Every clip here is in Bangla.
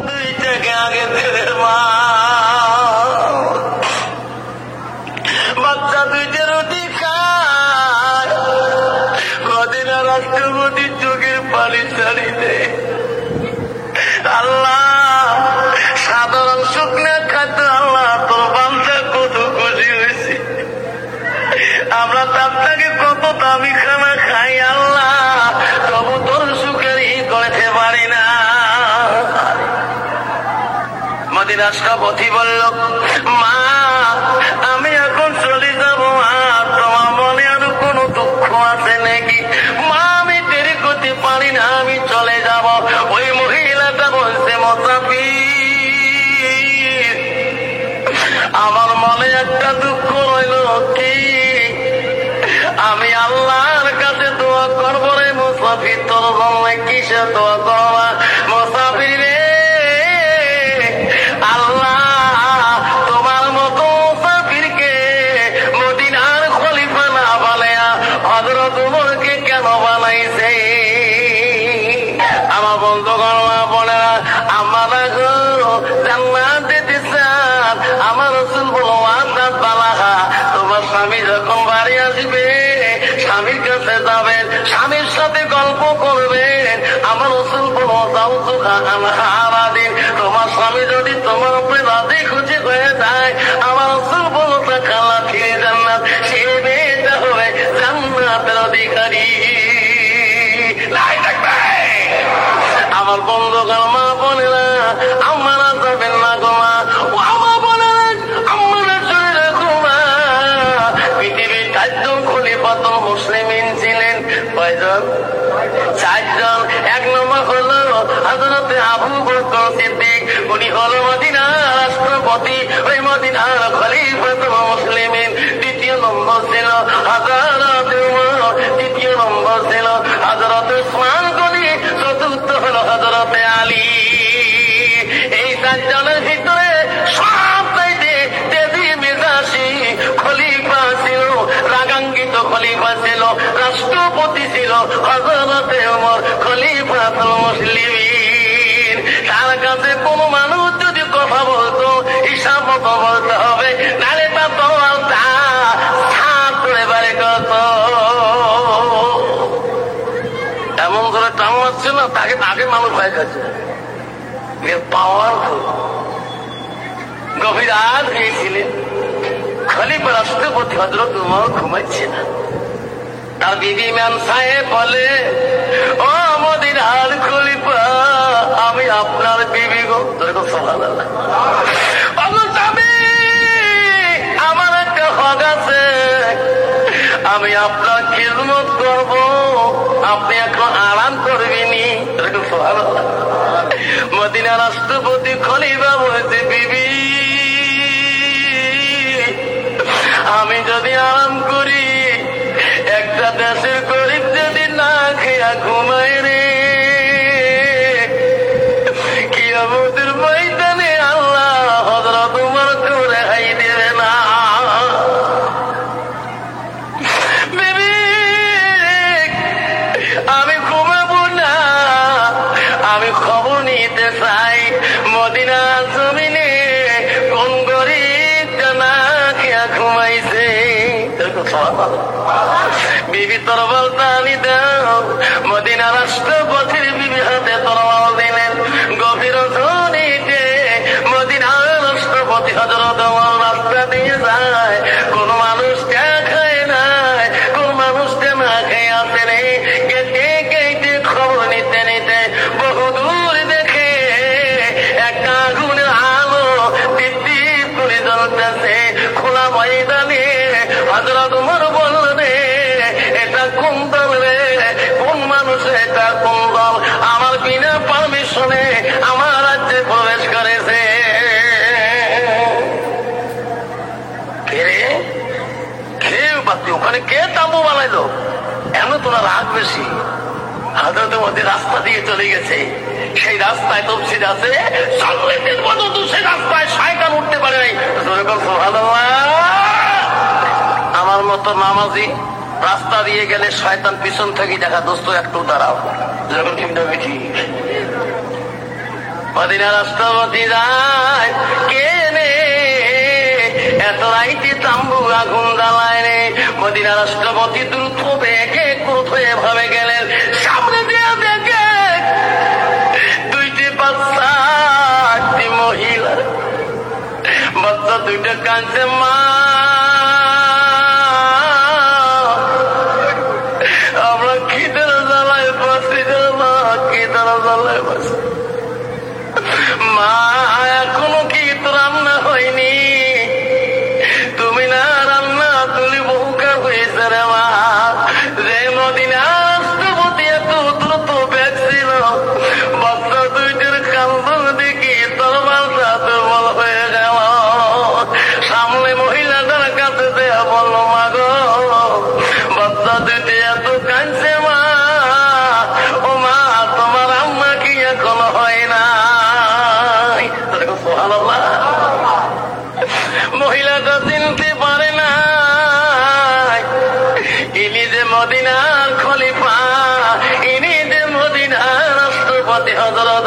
দুইটাকে আগে ছেড়ে মা, বাচ্চা দুইটা রুটি খায়, মদিনা রাষ্ট্রপতি চোখের পানি ছাড়ি দেয়। আল্লাহ সাধারণ শুকনা খাদ্য, আল্লাহ তোর বান্দা কত খুশি হয়েছে। আমরা তার থেকে কত দামি খানা খাই আল্লাহ, তবু তোর সুখের ই করতে পারি না। মদিনা রাষ্ট্রপতি বলল, মা আমি এখন চলে যাব, আর তোমার মনে আরো কোনো দুঃখ আছে নাকি? মা আমি দেরি করতে পারি না, আমি চলে যাব। ওই মহিলাটা বলছে, মুসাফির আমার মনে একটা দুঃখ রইল, কি? আমি আল্লাহর কাছে দোয়া করবো রে মুসাফির। তোর জন্য কিসে দোয়া করবা মুসাফির রে? আল্লাহ তোমার মতো মুসাফিরকে মদিনার খলিফা না বানায়া হযরত ওমরকে কেন বানাইছে? আমার বন্ধুগণ, মা বোনেরা, আমরা জান্নাত যেতে চান, আমার রাসূল বলো আদাত বালাহা, তোমার স্বামী যখন বাড়ি আসবে স্বামীর কাছে যাবেন, স্বামীর সাথে গল্প করবেন। আমার রাসূল বলো যাও তো দিন, তোমার স্বামী যদি তোমার উপরে রাজি খুশি হয়ে যায়, আমার রাসূল বলো তা খালা ফিরে জান্নাত, সে মেয়েটা হবে জান্নাতের অধিকারী। আমার বন্ধুগণ, মা বোনেরা, আমরা যাবেন না গো মা, ও আমার বোনেরা, আমরা চলে রাখো মা। পৃথিবীর 4 জন খলিফাতুল মুসলিমিন ছিলেন। কয়জন? 4 জন। 1 নম্বর হলো হযরতে আবু বকর সিদ্দিক, উনি হলো মদিনার রাষ্ট্রপতি, ওই মদিনার খলিফাতুল মুসলিমিন। 2য় নম্বর ছিল হযরতে উমর, 3য় নম্বর ছিল হযরতে উসমান গনি, 4র্থ হলো হযরতে আলী। এই 4 জনের ভিতরে সবচাইতে তেজি মেজাজি খলিফা ছিল, রাগান্বিত খলিফা ছিল, রাষ্ট্রপতি ছিল হযরতে ওমর খলিফাতুল মুসলিমিন। তার কাছে কোন মানুষ যদি কথা বলতো হিসাব মতো বলতে হবে, নাহলে তার দলটা ছাড় করে বাড়ি করত। এমন করে টামাচ্ছে না, তাকে আগে মানুষ ভয় খাচ্ছে। পাওয়ারফুল গভীর রাত হয়েছিলেন, খলিফা রাষ্ট্রপতি হযরত ওমর ঘুমাচ্ছে না। তার বিবি ইমাম সাহেব বলে, ও মদিনার খলিফা, আমি আপনার বিবি গো। সুবহানাল্লাহ। আমার একটা হক আছে, আমি আপনার খিদমত করব, আপনি এখন আরাম করবেনি। সুবহানাল্লাহ। মদিনা রাষ্ট্রপতি খলিফা বলেছে, বিবি আমি যদি আরাম করি, একটা দেশের গরিব যদি না খেয়া ঘুমায় রে, কিয়ামতের ময়দানে আল্লাহ হযরত ওমরকে রেহাই দেবে না। বিবি আমি ঘুমাবো না, আমি খবর নিতে চাই মদিনা জমিনে কোন গরিব না খেয়া ঘুমাইছে। বিবি তরবাল টানি দাও, মদিনা রাষ্ট্রপতির বিবি হাতে তরবাল দিলেন। গভীর ধ্বনিতে মদিনার রাষ্ট্রপতি হযরত ওমর রাস্তা দিয়ে যায়। কোন মানুষ চা খায় নাই, কোন মানুষটা না খেয়ে আসে রে। গেটে গেটে খবর নিতে নিতে বহুদূর দেখে একটা আগুনের আলো টিপটিপ করে জ্বলতেছে খোলা ময়দানে। হযরত ওমর বললেন, এটা কোন দল রে, কোন মানুষ এটা, কোন দল আমার বিনা পারমিশনে আমার রাজ্যে প্রবেশ করেছে? ওখানে কে তাম্বু বানাইলো? এমন তোরা রাগ বেশি। হযরত ওমর রাস্তা দিয়ে চলে গেছে, সেই রাস্তায় তফসির আছে 40 দিন পর্যন্ত সেই রাস্তায় শয়তান উঠতে পারে নাই। আমার মতো নামাজি রাস্তা দিয়ে গেলে শয়তান পিছন থেকে দেখা, দোস্ত একটু দাঁড়াও, যেরকম ঠিক না বেঠি। মদিনা রাষ্ট্রপতি যায় কে নে এত রাইতে তাম্বু আগুন জ্বালায় রে। মদিনা রাষ্ট্রপতি দ্রুত বেগে কোথায় ভাবে গেলেন, সামনে দিয়ে দেখে দুইটি বাচ্চা, একটি মহিলা। বাচ্চা দুইটা কাঁদছে, মা আমরা খিদের জ্বালায় বাঁচি না, মা খিদের জ্বালায় বাঁচি। মা এখনো কি তো রান্না হয়নি, তুমি না রান্না তুলি বহুকার হয়েছে রে মা। যে মদিনা রাষ্ট্রপতি এত দ্রুত বেঁচছিল, বাচ্চা দুইটার কান্দ দেখি তোর বাচ্চা দুর্বল হয়ে গেল। সামনে মহিলাটার কাছে দেয়া বলল, মা গো বাচ্চা দুইটি এত কাঁদছে মা, ও মা তোমার আম্মা কি এখনো হয় না? মহিলাটা চিনতে পারে না ইনি যে মদিনার খলিফা, ইনি যে মদিনার রাষ্ট্রপতি হযরত।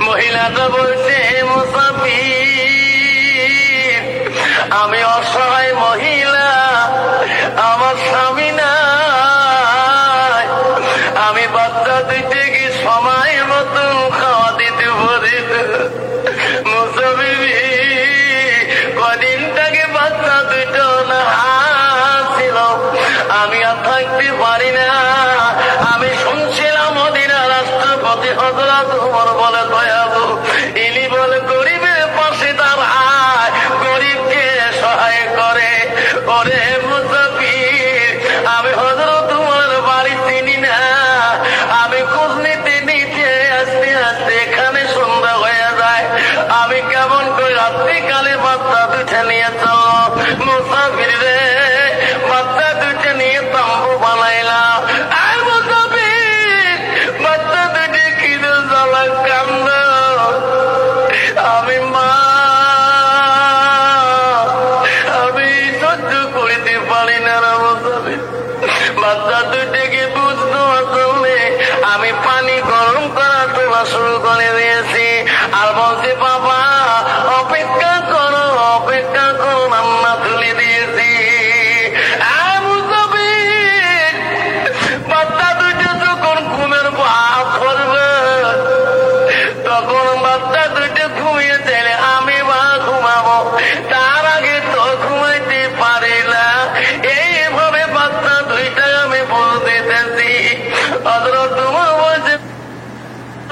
মহিলাটা বলছে, মুসাফির আমি অসহায় মহিলা, আমার স্বামী নাই, আমি বাচ্চা দুইতে কি সময় মতো খাওয়া দিতে পারি? মুসাফির কদিন থেকে বাচ্চা দুটো না ছিল, আমি আর থাকতে পারি না। আমি শুনছিলাম মদিনা রাষ্ট্রপতি হযরত ওমর বলে দয়ালু, ইনি বলে গরিবের পাশে দাঁড়ায়, গরিবকে সহায় করে। ওরে মুসাফির আমি হযরত ওমরের বাড়ি চিনি না, আমি খোঁজ নিতে নিতে আস্তে আস্তে এখানে সন্ধ্যা হয়ে যায়, আমি কেমন করে রাত্রিকালে বাচ্চা দুইটা নিয়ে চলো। মুসাফির রে বাচ্চা দুইটা নিয়ে তাম্বু বানাইলাম, আর মুসাফির বাচ্চা দুইটা খিদে জ্বালা কান্দ, আমি মা আমি সহ্য করিতে পারি না রে মুসাফির। বাচ্চা দুইটাকে বুঝতে আসলে আমি পানি গরম করা তোলা শুরু করে দিয়েছি, আর বলছি বাবা অপেক্ষা করো অপেক্ষা করো, রান্না তুলে দিয়েছি। বাচ্চা দুইটা যখন ঘুমের ভাব ধরবে, তখন বাচ্চা দুইটা ঘুমিয়ে চাইলে আমি মা ঘুমাবো, তার আগে তো ঘুমাইতে পারি না। এইভাবে বাচ্চা দুইটা আমি বলতে চাইছি। হযরত তোমার বলছে,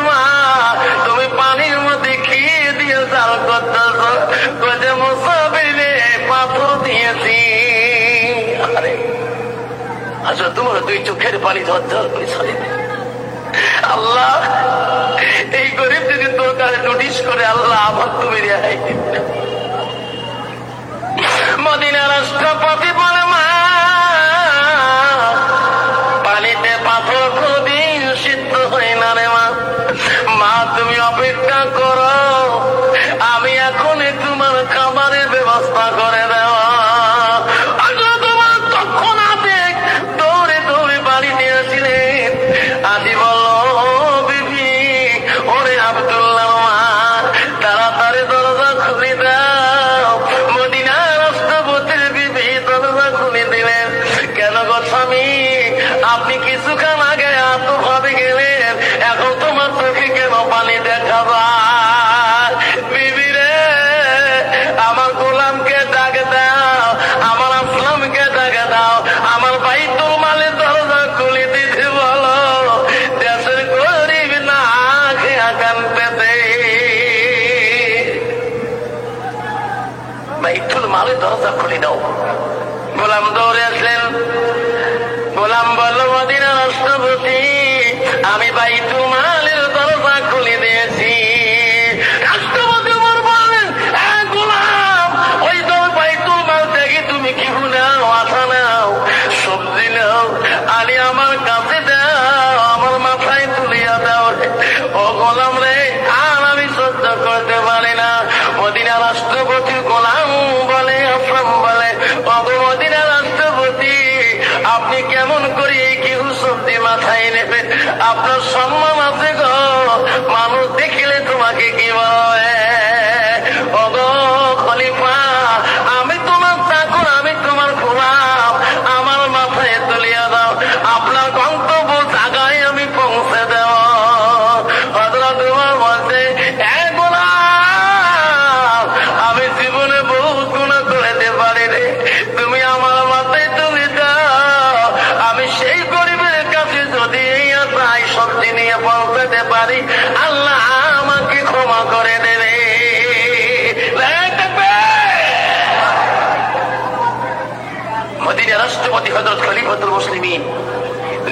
মা তুমি পানির মধ্যে খেয়ে দিয়ে চাল করতেছ, বলছে মুসাফিরে পাথর দিয়েছি। আরে আসলে তোমার দুই চোখের পানি ঝরঝর করে ছড়ে। আল্লাহ এই গরিব যদি তোর কাছে নোটিশ করে, আল্লাহ আমার তুমি রেহাই দিবে। মদিনা রাষ্ট্রপতি বলে, মা পানিতে পাথর কোনদিন সিদ্ধ হয় না রে মা, মা তুমি অপেক্ষা করো, আমি এখন তোমার খাবারের ব্যবস্থা করে দেওয়া। তোমার তৎক্ষণাৎ দৌড়ে দৌড়ে বাড়ি নিয়েছিলেন, আদি বলল, বিবি ওরে আব্দুল্লাহ মা তাড়াতাড়ি দরজা খুলে দাও। মদিনা রাষ্ট্রপতির বিবি দরজা খুলে দিলেন। কেন গো স্বামী, আপনি কিছুক্ষণ আগে এত ভাবে গেলেন, এখন তোমার চোখে কেন পানি দেখা যায়? বিবি রে আমার গোলামকে ডাক দাও, আমার আসলামকে ডাক দাও, আমার বাইতুল মালের দরজা খুলে দিতে বলো, দেশের গরিব না খেয়া কানতেছে। বাইতুল মালের দরজা খুলে দাও। গোলাম দৌড়ে আসলেন। গোলাম বলল, মদিনা রাষ্ট্রপতি আমি বাইতুল মালের দরজা খুলে দিয়েছি। রাষ্ট্রপতি ওমর বললেন, গোলাম ওই তো বাইতুল মাল থেকে তুমি কি নাও, আশা নাও, সবজি নাও, আনি আমার কাছে দাও, আমার মাথায় তুলিয়া দাও। ও গোলাম রে, আর আমি সহ্য করতে পারি না। মদিনা রাষ্ট্রপতি গোলাম বলে, আসলাম বলে, মদিনা রাষ্ট্রপতি আপনি কেমন করে এই কেউ সবজি মাথায় নেবেন? আপনার সম্মান আছে গো, মানুষ দেখিলে তোমাকে কি বলে? ওগো খলিফা, আমি তোমার চাকর, আমি তোমার গোলাম, আমার মাথায় তুলিয়া দাও, আপনার গন্তব্য জায়গায় আমি পৌঁছে দেব। হযরত উমর বলছে, আমি জীবনে বহুত গুনাহ করতে পারি রে, তুমি আমার মাথায় তুলে দাও, আমি সেই গরিবের কাছে যদি এই আশায় সবজি নিয়ে পৌঁছাতে পারি, আল্লাহ আমাকে ক্ষমা করে দেবে। মদিনার রাষ্ট্রপতি হযরত খলিফাতুল মুসলিমিন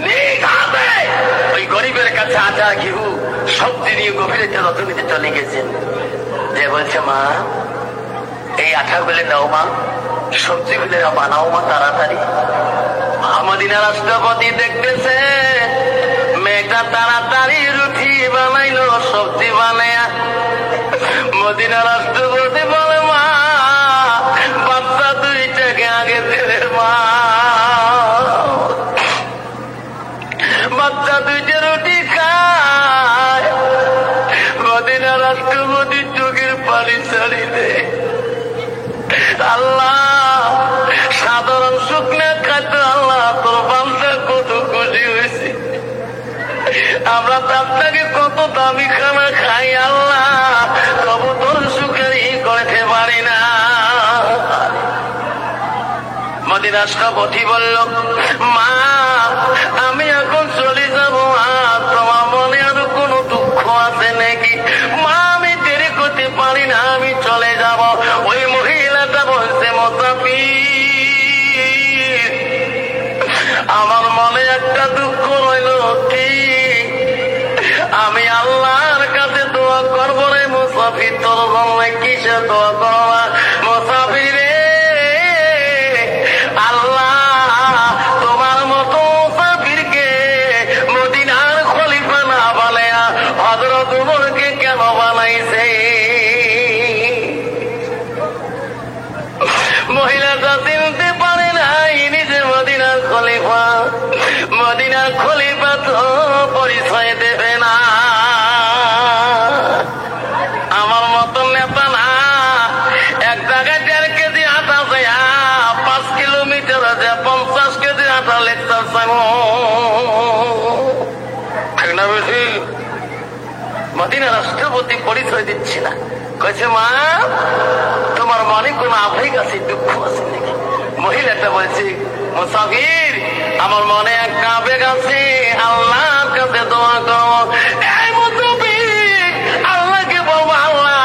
নিজ হাতে ওই গরিবের কাছে আটা ঘিউ সবজি নিয়ে গভীরে রজনীতে চলে গেছেন। যে বলছে, মা এই আঠাগুলো দাও মা, সবজিগুলো বানাও মা তাড়াতাড়ি। মদিনার রাষ্ট্রপতি দেখতেছে মেয়েটা তাড়াতাড়ি রুটি বানাইলো, সবজি বানায়া। মদিনার রাষ্ট্রপতি বলে, মা বাচ্চা দুইটাকে আগে ছেড়ে মা, বাচ্চা দুইটা রুটি খায়। মদিনার রাষ্ট্রপতি চোখের পানি ছাড়ি দেয়। আল্লাহ সাধারণ শুকনা খাদ্য, আল্লাহ তোর বান্দা কত খুশি হয়েছে, আমরা আপনাকে কত দামি খানা খাই আল্লাহ, তবু তোর সুখেরই করতে পারি না। মদিনার রাষ্ট্রপতি বলল, মা আমি এখন চলে যাব, আর তোমার মনে আরো কোনো দুঃখ আছে নাকি? মা আমি দেরি করতে পারি না, আমি চলে যাব। ওই মহিলাটা বলছে, মুসাফির আমার মনে একটা দুঃখ রইল, কি? আমি আল্লাহর কাছে দোয়া করবো রে মুসাফির, তোর জন্য কিসে দোয়া করবা? মুসাফির রে, আল্লাহ তোমার মতো মুসাফিরকে মদিনার খলিফা না বানায়া হযরত উমরকে কেন বানাইছে? মহিলাটা চিনতে পারে না ইনি যে মদিনার খলিফা। মদিনার খলিফা তো পরিচয় দেবে না, আমার মতো নেতা না। এক জায়গায় 1.5 কেজি আটা যায়, 5 কিলোমিটার আছে 50 কেজি আটা লেকচার না বেশি। মদিনার রাষ্ট্রপতি পরিচয় দিচ্ছে না, কয়েছে, মা তোমার মনে কোন আবেগ আছে, দুঃখ আছে নাকি? মহিলাটা বলছে, মুসাফির আমার মনে একটা আবেগ আছে, আল্লাহর কাছে দোয়া করো। এই মুসাফির আল্লাহকে বলবো, আল্লাহ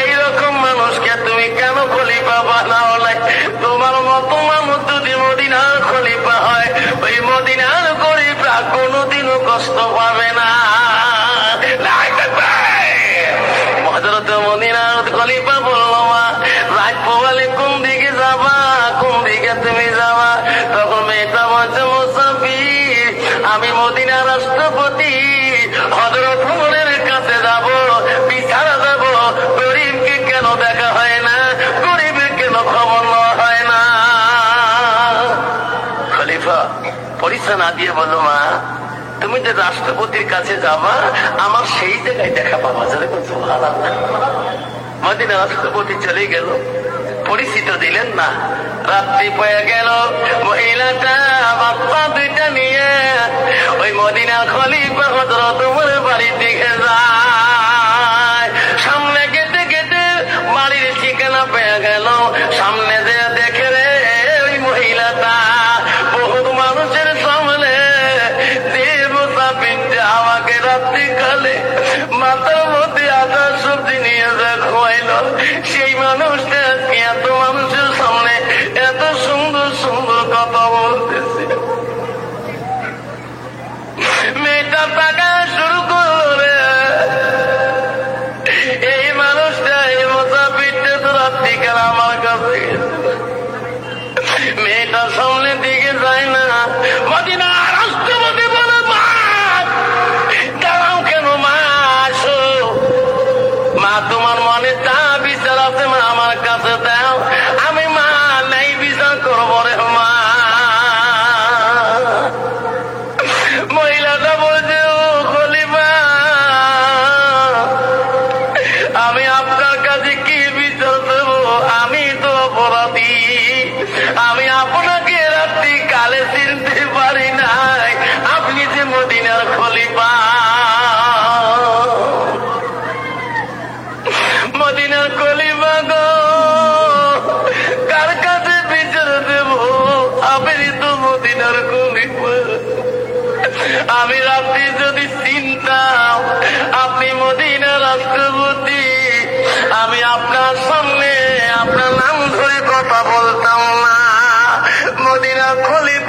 এইরকম মানুষকে তুমি কেন খলিফা বানাও নাই? তোমার মতো মানুষ যদি মদিনার খলিফা হয়, ওই মদিনার খলিফা কোনোদিনও কষ্ট পাবে না। হযরত মদিনার খলিফা বলল, মা রাত পোহালে কোন দিকে যাবা, কোন দিকে তুমি যাবা? তখন মেয়েটা বলছে, মুসাফির আমি মদিনার রাষ্ট্রপতি হযরত উমরের কাছে যাব, বিচারা যাব, গরিবকে কেন দেখা হয় না, গরিবের কেন খবর নেওয়া হয় না? খলিফা পরিচয় না দিয়ে বলল, মা তুমি যে রাষ্ট্রপতির কাছে যাবা, আমার সেই জায়গায় দেখা পাবা যাবে। মদিনা রাষ্ট্রপতি চলে গেল, পরিচিত দিলেন না। রাত্রি পয়ে গেল, মহিলাটা বাচ্চা দুইটা নিয়ে ওই মদিনার খলিফা হযরত উমরের বাড়ির দিকে যায়। সামনে গেতে গেতে বাড়ির ঠিকানা পেয়ে গেল। সামনে যে দেখে রে ওই মহিলাটা বহুত মানুষের সামনে যে মুসাফিরটা আমাকে রাত্রিকালে মাথার মধ্যে আটা সবজি নিয়ে যা খোয়াইল, সেই মানুষটা এত মানুষের সামনে এত সুন্দর সুন্দর কথা বলতেছে। মেয়েটা টাকা শুরু করলো রে, এই মানুষটা এই মুসাফিরটা তো রাত্রিকাল আমার কাছে। মেয়েটা সামনের দিকে যায় না। মদিনা রাষ্ট্রপতি বলে, মা দাঁড়াও কেন, মা আসো, মা তোমার মনে যা বিচার আছে মা আমার কাছে দাও, আমি মা নাই বিচার করবো রে মা। বলতাম না। মদিনা খলিফা